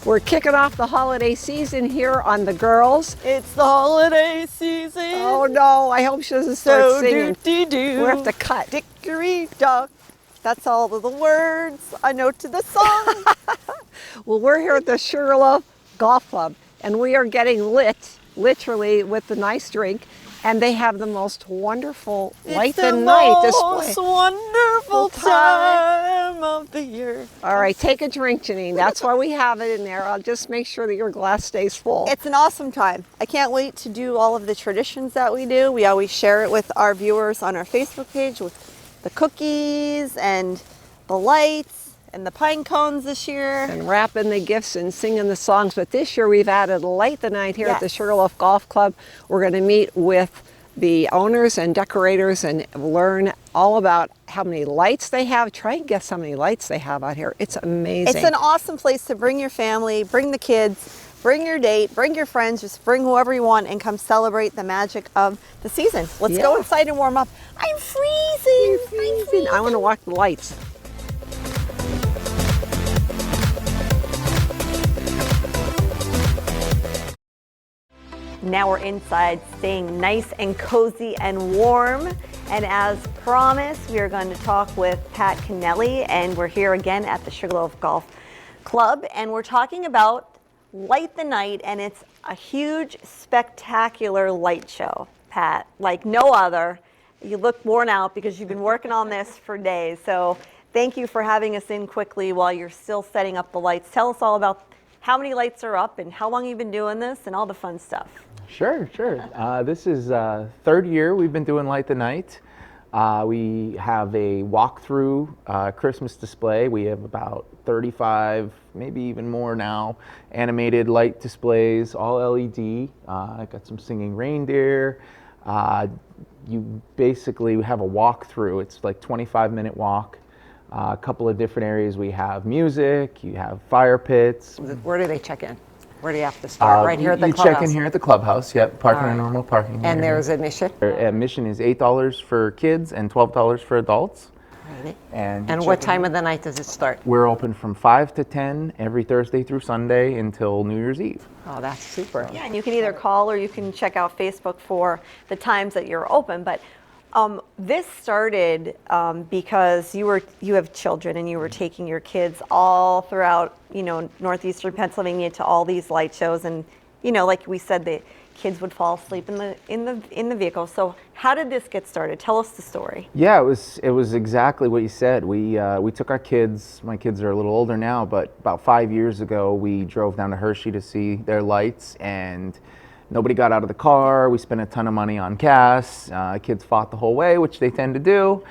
We're kicking off the holiday season here on The Girls. It's the holiday season. Oh no, I hope she doesn't start singing. Do-de-do. We have to cut. Dickory dock. That's all of the words I know to the song. Well, we're here at the Sugarloaf Golf Club and we are getting lit, literally, with the nice drink. And they have the most wonderful light the night display. It's the most wonderful time of the year. All right, take a drink, Janine. That's why we have it in there. I'll just make sure that your glass stays full. It's an awesome time. I can't wait to do all of the traditions that we do. We always share it with our viewers on our Facebook page with the cookies and the lights and the pine cones this year. And wrapping the gifts and singing the songs. But this year we've added Light the Night here at the Sugarloaf Golf Club. We're going to meet with the owners and decorators and learn all about how many lights they have. Try and guess how many lights they have out here. It's amazing. It's an awesome place to bring your family, bring the kids, bring your date, bring your friends, just bring whoever you want and come celebrate the magic of the season. Let's go inside and warm up. I'm freezing. I'm freezing. I want to watch the lights. Now we're inside, staying nice and cozy and warm. And as promised, we are going to talk with Pat Knelly, and we're here again at the Sugarloaf Golf Club, and we're talking about Light the Night, and it's a huge, spectacular light show, Pat, like no other. You look worn out because you've been working on this for days. So thank you for having us in quickly while you're still setting up the lights. Tell us all about how many lights are up and how long you've been doing this and all the fun stuff. Sure. This is third year we've been doing Light the Night. We have a walkthrough Christmas display. We have about 35, maybe even more now, animated light displays, all LED. I got some singing reindeer. You basically have a walkthrough. It's like 25-minute walk. A couple of different areas. We have music, you have fire pits. Where do they check in? Where do you have to start? Right here at the clubhouse? You check in here at the clubhouse, yep, parking in normal parking. And there's admission? Admission is $8 for kids and $12 for adults. Right. And what time of the night does it start? We're open from 5 to 10 every Thursday through Sunday until New Year's Eve. Oh, that's super. Yeah, and you can either call or you can check out Facebook for the times that you're open. But this started because you have children and you were taking your kids all throughout, northeastern Pennsylvania to all these light shows, and like we said, the kids would fall asleep in the vehicle. So how did this get started? Tell us the story. Yeah, it was exactly what you said. We took our kids. My kids are a little older now, but about 5 years ago, we drove down to Hershey to see their lights, and nobody got out of the car. We spent a ton of money on gas. Kids fought the whole way, which they tend to do.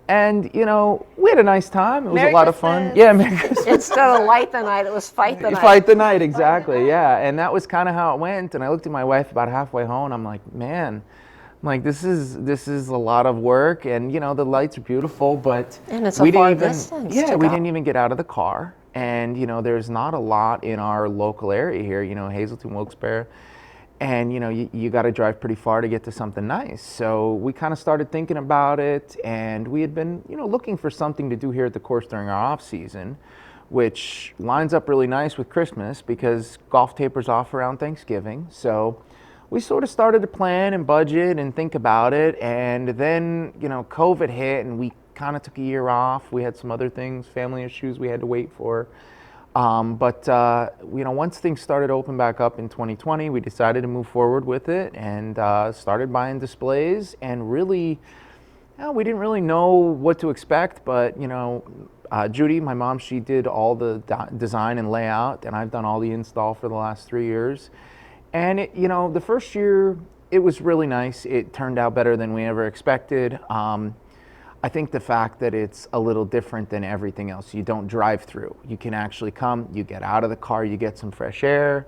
And, we had a nice time. It was a lot of fun. Yeah, Merry Christmas. Instead of Light the Night, it was Fight the Night. Fight the Night, exactly, yeah. And that was kind of how it went. And I looked at my wife about halfway home. I'm like, man, this is a lot of work. And, the lights are beautiful, but and it's a far distance. Yeah, we didn't even get out of the car. And, there's not a lot in our local area here, Hazleton, Wilkes-Barre. And you got to drive pretty far to get to something nice. So we kind of started thinking about it, and we had been looking for something to do here at the course during our off season, which lines up really nice with Christmas because golf tapers off around Thanksgiving. So we sort of started to plan and budget and think about it, and then COVID hit and we kind of took a year off. We had some other things, family issues we had to wait for. But once things started to open back up in 2020, we decided to move forward with it and started buying displays. And really, we didn't really know what to expect. But Judy, my mom, she did all the design and layout, and I've done all the install for the last 3 years. And the first year it was really nice. It turned out better than we ever expected. I think the fact that it's a little different than everything else. You don't drive through. You can actually come, you get out of the car, you get some fresh air.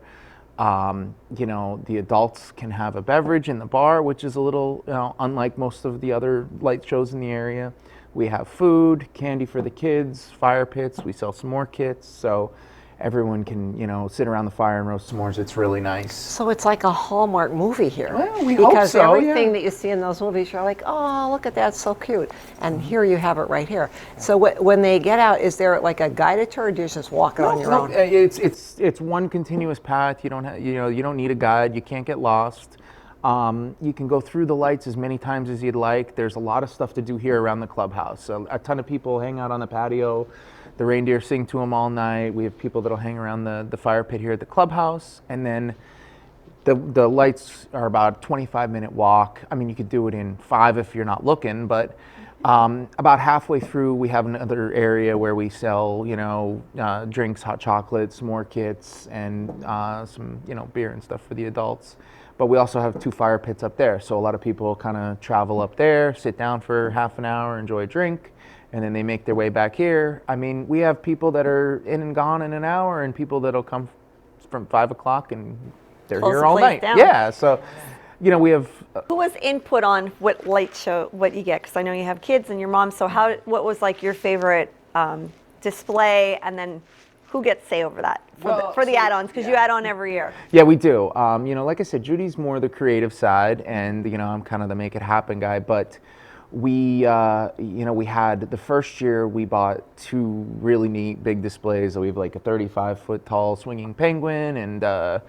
The adults can have a beverage in the bar, which is a little, unlike most of the other light shows in the area. We have food, candy for the kids, fire pits. We sell some more kits. So everyone can, you know, sit around the fire and roast s'mores. It's really nice. So it's like a Hallmark movie here. Well, we hope because so, everything yeah. that you see in those movies, you're like, oh, look at that, it's so cute. And here you have it right here. So when they get out, is there like a guided tour, or do you just walk it on your own? It's one continuous path. You don't need a guide. You can't get lost. You can go through the lights as many times as you'd like. There's a lot of stuff to do here around the clubhouse. So a ton of people hang out on the patio. The reindeer sing to them all night. We have people that'll hang around the fire pit here at the clubhouse. And then the lights are about a 25-minute walk. I mean, you could do it in 5 if you're not looking, but about halfway through, we have another area where we sell, you know, drinks, hot chocolate, s'more kits, and some, you know, beer and stuff for the adults. But we also have 2 fire pits up there. So a lot of people kind of travel up there, sit down for half an hour, enjoy a drink, and then they make their way back here. I mean, we have people that are in and gone in an hour, and people that'll come from 5 o'clock and they're Close here the all place night. down. Yeah, so, you know, we have... Who has input on what light show, what you get? Because I know you have kids and your mom, so what was like your favorite display, and then who gets say over that for the add-ons? Because you add on every year. Yeah, we do. You know, like I said, Judy's more the creative side, and, you know, I'm kind of the make it happen guy, but we, you know, we had the first year we bought 2 really neat big displays. So we have like a 35-foot tall swinging penguin and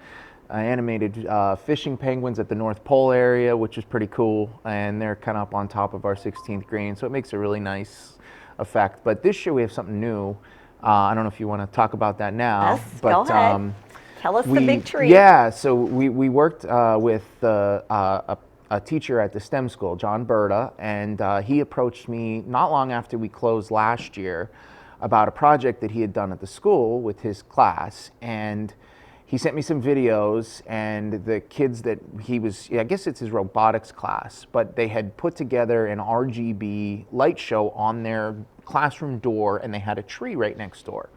animated fishing penguins at the North Pole area, which is pretty cool. And they're kind of up on top of our 16th green, so it makes a really nice effect. But this year we have something new. I don't know if you want to talk about that now. Yes, but, go ahead. Tell us the big treat. Yeah, so we worked with a teacher at the STEM school, John Berta, and he approached me not long after we closed last year about a project that he had done at the school with his class. And he sent me some videos, and the kids that he was, I guess it's his robotics class, but they had put together an RGB light show on their classroom door, and they had a tree right next door.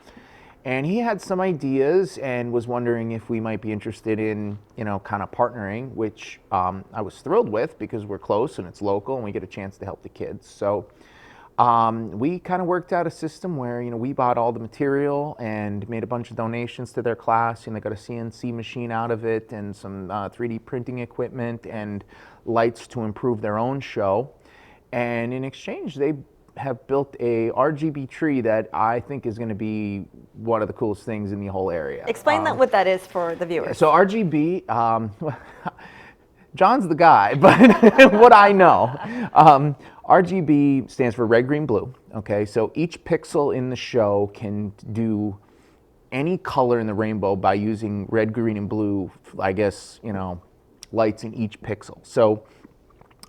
And he had some ideas and was wondering if we might be interested in, you know, kind of partnering, which I was thrilled with because we're close and it's local and we get a chance to help the kids. So we kind of worked out a system where, you know, we bought all the material and made a bunch of donations to their class, and they got a CNC machine out of it and some 3D printing equipment and lights to improve their own show. And in exchange, they have built a RGB tree that I think is going to be one of the coolest things in the whole area. Explain what that is for the viewers. So RGB, John's the guy, but what I know, RGB stands for red, green, blue. Okay, so each pixel in the show can do any color in the rainbow by using red, green, and blue, I guess, you know, lights in each pixel. So,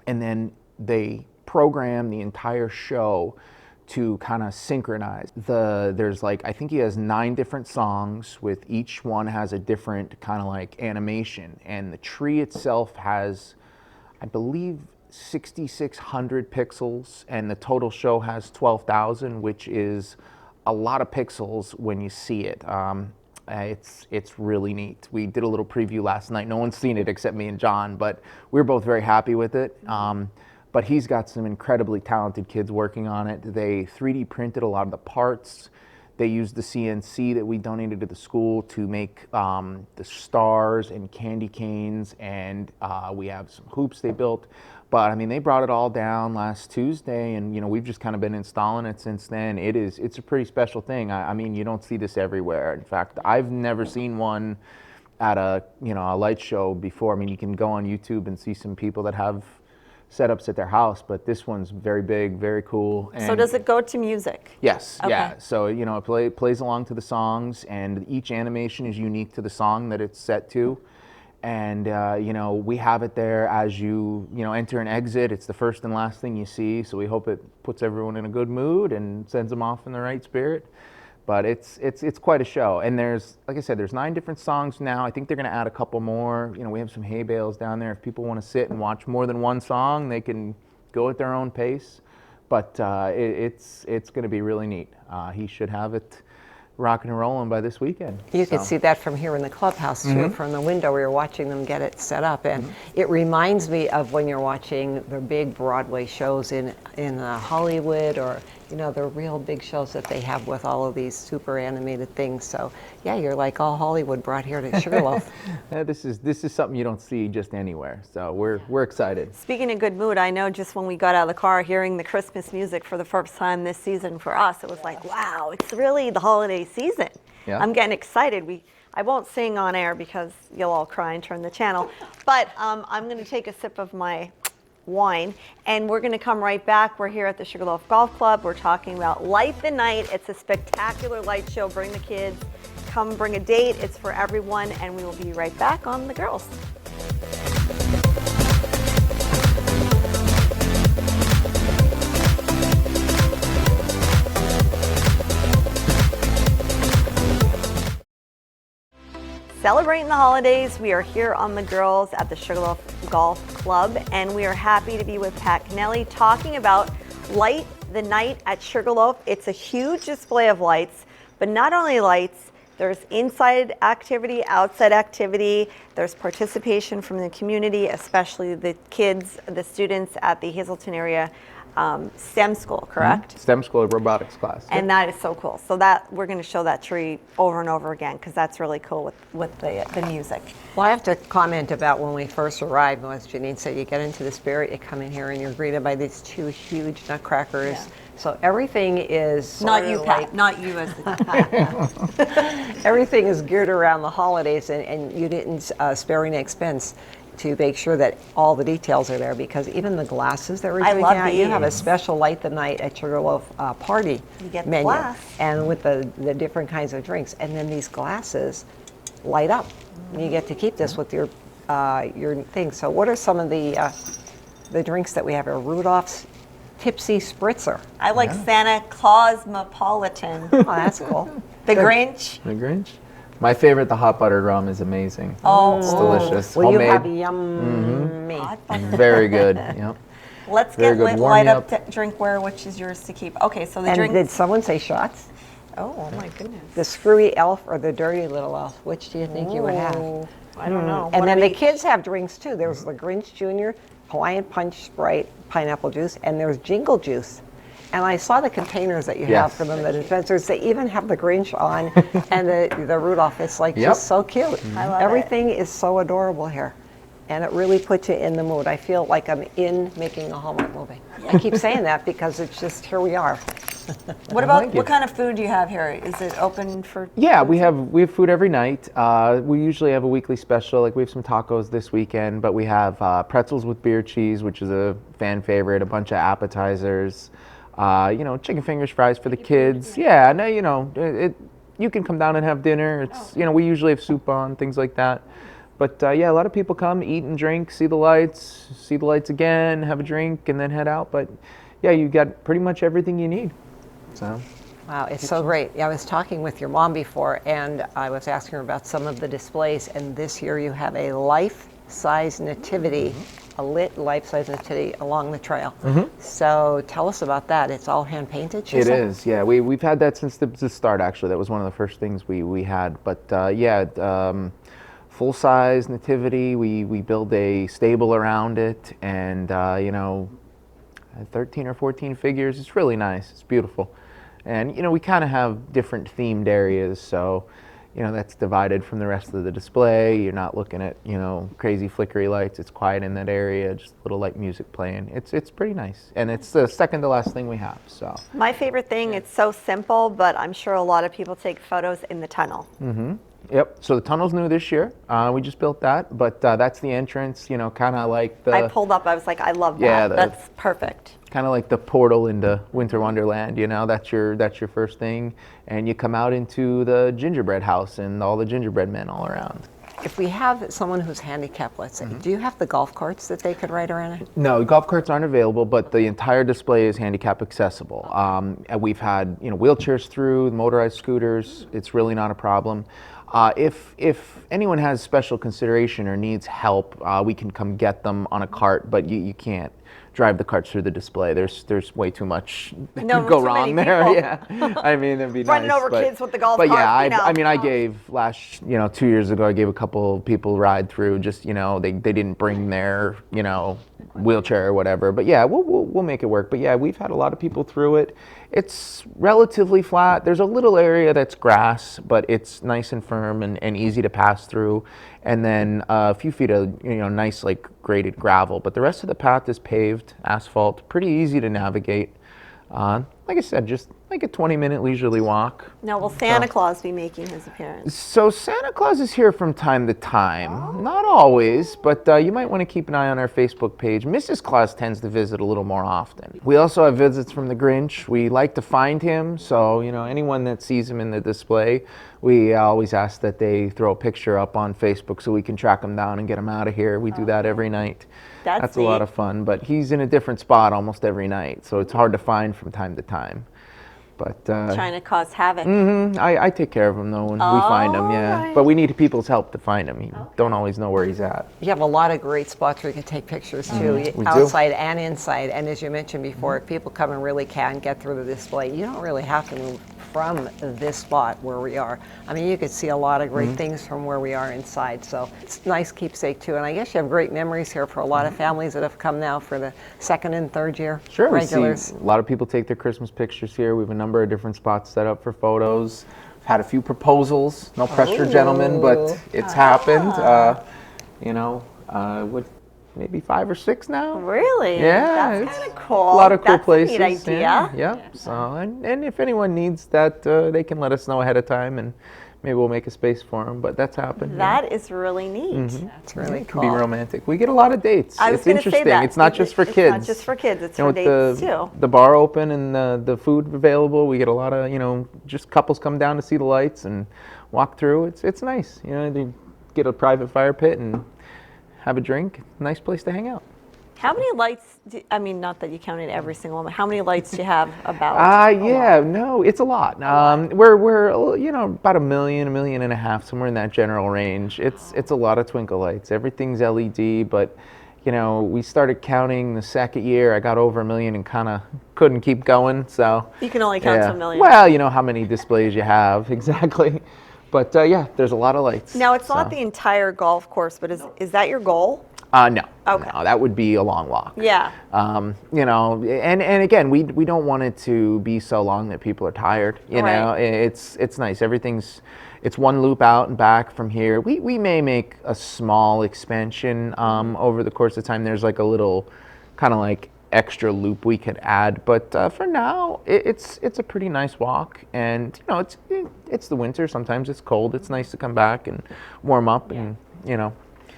and then they program the entire show to kind of synchronize. There's like, I think he has 9 different songs, with each one has a different kind of like animation. And the tree itself has, I believe, 6,600 pixels, and the total show has 12,000, which is a lot of pixels when you see it. It's really neat. We did a little preview last night. No one's seen it except me and John, but we're both very happy with it. But he's got some incredibly talented kids working on it. They 3D printed a lot of the parts. They used the CNC that we donated to the school to make the stars and candy canes, and we have some hoops they built. But I mean, they brought it all down last Tuesday, and you know, we've just kind of been installing it since then. It's a pretty special thing. I mean, you don't see this everywhere. In fact, I've never seen one at a light show before. I mean, you can go on YouTube and see some people that have setups at their house, but this one's very big, very cool. And so does it go to music? Yes, Okay. yeah. So, you know, it plays along to the songs, and each animation is unique to the song that it's set to. And, you know, we have it there as you enter and exit. It's the first and last thing you see, so we hope it puts everyone in a good mood and sends them off in the right spirit. But it's quite a show. And there's, like I said, there's 9 different songs now. I think they're going to add a couple more. You know, we have some hay bales down there. If people want to sit and watch more than one song, they can go at their own pace. But it's going to be really neat. He should have it rocking and rolling by this weekend. You can see that from here in the clubhouse too, from the window where you're watching them get it set up. And it reminds me of when you're watching the big Broadway shows in Hollywood or you know, the real big shows that they have with all of these super animated things. So yeah, you're like all Hollywood brought here to Sugarloaf. This is something you don't see just anywhere. So we're excited. Speaking of good mood, I know just when we got out of the car hearing the Christmas music for the first time this season for us, it was like, wow, it's really the holiday season. Yeah. I'm getting excited. I won't sing on air because you'll all cry and turn the channel, but I'm going to take a sip of my wine and we're going to come right back. We're here at the Sugarloaf Golf Club. We're talking about Light the Night. It's a spectacular light show. Bring the kids, come bring a date. It's for everyone, and we will be right back on The Girls. Celebrating the holidays, we are here on The Girls at the Sugarloaf Golf Club, and we are happy to be with Pat Knelly talking about Light the Night at Sugarloaf. It's a huge display of lights, but not only lights, there's inside activity, outside activity, there's participation from the community, especially the kids, the students at the Hazleton area STEM school, correct? Mm-hmm. STEM school robotics class. And that is so cool. So that we're going to show that tree over and over again because that's really cool with the music. Well, I have to comment about when we first arrived, as Janine said, you get into the spirit, you come in here and you're greeted by these two huge nutcrackers. Yeah. So everything is Not you, like, Pat. Not you as the everything is geared around the holidays, and you didn't spare any expense to make sure that all the details are there, because even the glasses that we're I doing love now, you have a these. special Light the Night at Sugarloaf party You get the menu, glass. and with the different kinds of drinks, and then these glasses light up. And you get to keep this with your thing. So what are some of the drinks that we have here? Rudolph's Tipsy Spritzer. I like Santa Clausmopolitan. Oh, that's cool. The Grinch. The Grinch. My favorite, the hot buttered rum, is amazing. Oh, It's delicious. Well, you Homemade. have yummy. hot butter. Very good. Yep. Let's Very get good. Warm light you up to drinkware, which is yours to keep. Okay, so the And drink. did someone say shots? Oh my goodness. The screwy elf or the dirty little elf? Which do you think you would have? Ooh, I don't know. And What then are the we- kids have drinks too. There's the Grinch Jr., Hawaiian Punch, Sprite, pineapple juice, and there's Jingle Juice. And I saw the containers that you have Yes. for them, the dispensers. They even have the Grinch on and the Rudolph. It's like Yep. just so cute. I love Everything is so adorable here. And it really puts you in the mood. I feel like I'm in making a Hallmark movie. I keep saying that because it's just, here we are. What about Thank you. what kind of food do you have here? Is it open for? Yeah, we have food every night. We usually have a weekly special. Like we have some tacos this weekend, but we have pretzels with beer cheese, which is a fan favorite. A bunch of appetizers. Chicken fingers, fries for the kids. Yeah, no, you can come down and have dinner. It's we usually have soup on, things like that. But a lot of people come, eat and drink, see the lights again, have a drink, and then head out. But yeah, you got pretty much everything you need. So. Wow, it's so great. Yeah, I was talking with your mom before, and I was asking her about some of the displays, and this year you have a life-size nativity, a lit life-size nativity along the trail. So tell us about that. It's all hand-painted, she It said? is, yeah. We've had that since the start, actually. That was one of the first things we had. But full-size nativity. We build a stable around it, and 13 or 14 figures. It's really nice. It's beautiful. And we kind of have different themed areas, so that's divided from the rest of the display. You're not looking at crazy flickery lights. It's quiet in that area, just a little light music playing. It's pretty nice, and it's the second to last thing we have. So My favorite thing. It's so simple, but I'm sure a lot of people take photos in the tunnel. yep. So the tunnel's new this year. We just built that, but that's the entrance. Kind of like the I pulled up. I was like, I love that. Yeah, That's perfect. kind of like the portal into Winter Wonderland. That's your first thing, and you come out into the gingerbread house and all the gingerbread men all around. If we have someone who's handicapped, let's say, do you have the golf carts that they could ride around in? No, golf carts aren't available, but the entire display is handicap accessible. And we've had wheelchairs through, motorized scooters. It's really not a problem. If anyone has special consideration or needs help, we can come get them on a cart, but you can't drive the carts through the display. There's way too much that No, could go too many wrong there. people. Yeah, I mean it'd be Running nice, over but, kids with the golf but cart, yeah, you know. I mean I gave 2 years ago I gave a couple people ride through. Just they didn't bring their wheelchair or whatever. But yeah, we'll make it work. But yeah, we've had a lot of people through it. It's relatively flat. There's a little area that's grass, but it's nice and firm and easy to pass through. And then a few feet of nice like graded gravel. But the rest of the path is paved, asphalt, pretty easy to navigate. Like I said, just like a 20-minute leisurely walk. Now, will Santa Claus be making his appearance? So Santa Claus is here from time to time. Not always, but you might want to keep an eye on our Facebook page. Mrs. Claus tends to visit a little more often. We also have visits from the Grinch. We like to find him, so anyone that sees him in the display, we always ask that they throw a picture up on Facebook so we can track him down and get him out of here. We do that every night. That's a lot of fun, but he's in a different spot almost every night, so it's hard to find from time to time. But trying to cause havoc. I take care of him though when we find him, yeah. right. But we need people's help to find him. You don't always know where he's at. You have a lot of great spots where you can take pictures too, We do. outside and inside. And as you mentioned before, if people come and really can get through the display, you don't really have to move from this spot where we are. I mean, you could see a lot of great things from where we are inside. So it's nice keepsake too. And I guess you have great memories here for a lot of families that have come now for the second and third year Sure, regulars. we see a lot of people take their Christmas pictures here. We have a number of different spots set up for photos. We've had a few proposals. No pressure, gentlemen, but it's happened. What, maybe 5 or 6 now? Really? Yeah, That's it's kind of cool. a lot of cool That's places. a neat idea. Yeah. So, and if anyone needs that, they can let us know ahead of time, and maybe we'll make a space for them. But that's happened. That is really neat. It's really It cool. can be romantic. We get a lot of dates. I was It's going to say interesting. that. It's not just for kids. It's not just for kids. It's for with dates too. the bar open and the food available, we get a lot of just couples come down to see the lights and walk through. It's nice. They get a private fire pit and have a drink. Nice place to hang out. How many lights, not that you counted every single one, but how many lights do you have about? No, it's a lot. We're about 1 million, 1.5 million, somewhere in that general range. It's a lot of twinkle lights. Everything's LED, but we started counting the second year. I got over 1 million and kind of couldn't keep going. So You can only count to 1 million. Well, how many displays you have exactly. But there's a lot of lights. Now, it's not the entire golf course, but is that your goal? No. Okay. No, that would be a long walk. Yeah. And again, we don't want it to be so long that people are tired. Right. It's nice. It's one loop out and back from here. We may make a small expansion over the course of time. There's like a little kind of like extra loop we could add, but for now it's a pretty nice walk. And it's the winter. Sometimes it's cold. It's nice to come back and warm up and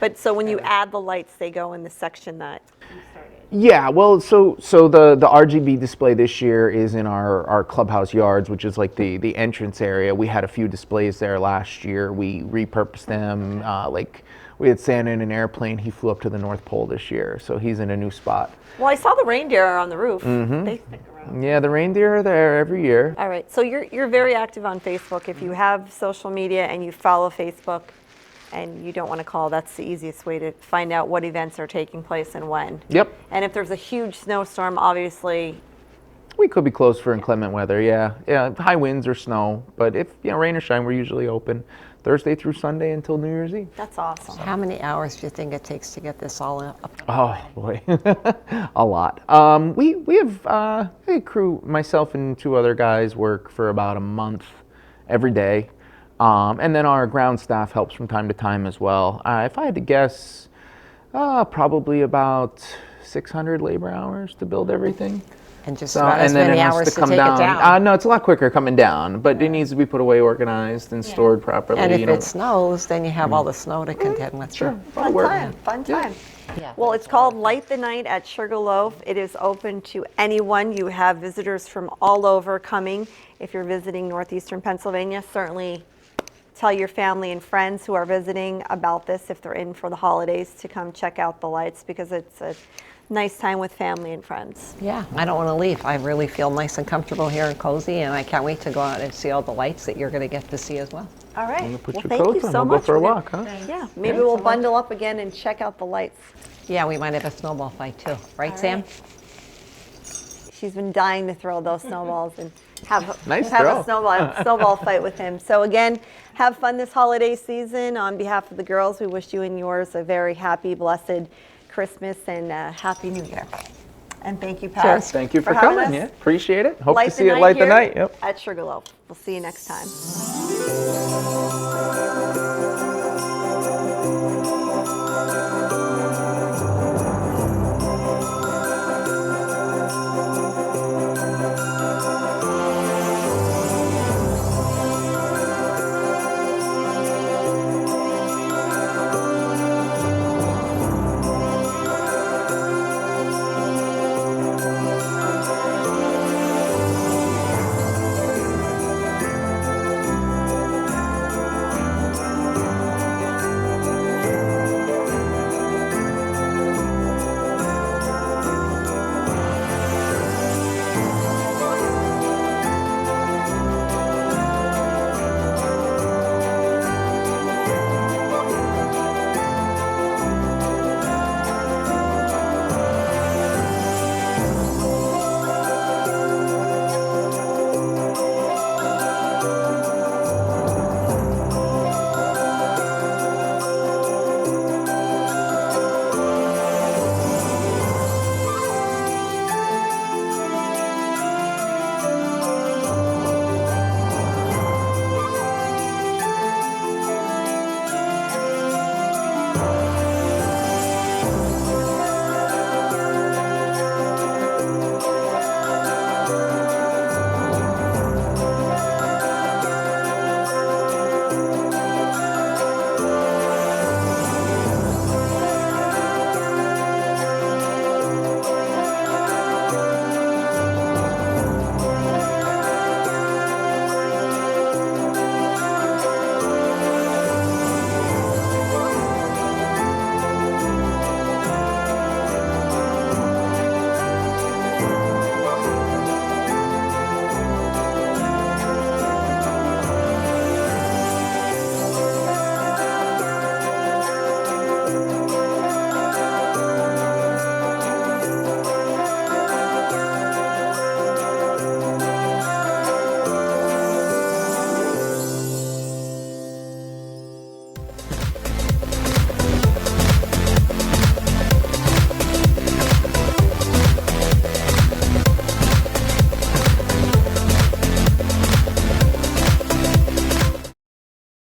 But so when you add the lights, they go in the section that you started. Yeah, well, so the RGB display this year is in our clubhouse yards, which is like the entrance area. We had a few displays there last year. We repurposed them. Like we had Santa in an airplane. He flew up to the North Pole this year, so he's in a new spot. Well, I saw the reindeer on the roof. They stick around. Yeah, the reindeer are there every year. All right, so you're very active on Facebook. If you have social media and you follow Facebook, and you don't want to call, that's the easiest way to find out what events are taking place and when. Yep. And if there's a huge snowstorm, obviously. We could be closed for inclement weather, yeah. High winds or snow, but if rain or shine, we're usually open Thursday through Sunday until New Year's Eve. That's awesome. How many hours do you think it takes to get this all up? Oh boy, a lot. We have a crew. Myself and 2 other guys work for about a month every day. And then our ground staff helps from time to time as well. If I had to guess, probably about 600 labor hours to build everything. And just about as many hours to take it down. No, it's a lot quicker coming down, but it needs to be put away organized and stored properly. And if it snows, then you have all the snow to contend with. Sure. Fun time. Yeah. Well, it's called Light the Night at Sugarloaf. It is open to anyone. You have visitors from all over coming. If you're visiting northeastern Pennsylvania, certainly tell your family and friends who are visiting about this if they're in for the holidays to come check out the lights, because it's a nice time with family and friends. Yeah, I don't want to leave. I really feel nice and comfortable here and cozy, and I can't wait to go out and see all the lights that you're going to get to see as well. All right. You put Well, your thank coats you on. so We'll much. go for a We're walk, huh? Yeah, maybe we'll bundle up again and check out the lights. Yeah, we might have a snowball fight too, right, All Sam? right. She's been dying to throw those snowballs and have Nice have throw. a snowball fight with him. So again, have fun this holiday season. On behalf of the girls, we wish you and yours a very happy, blessed Christmas and Happy New Year. And thank you, Pat. Yes, thank you for having coming. us. Yeah, appreciate it. Hope to Light see it light the here night. Yep. at Sugarloaf. We'll see you next time.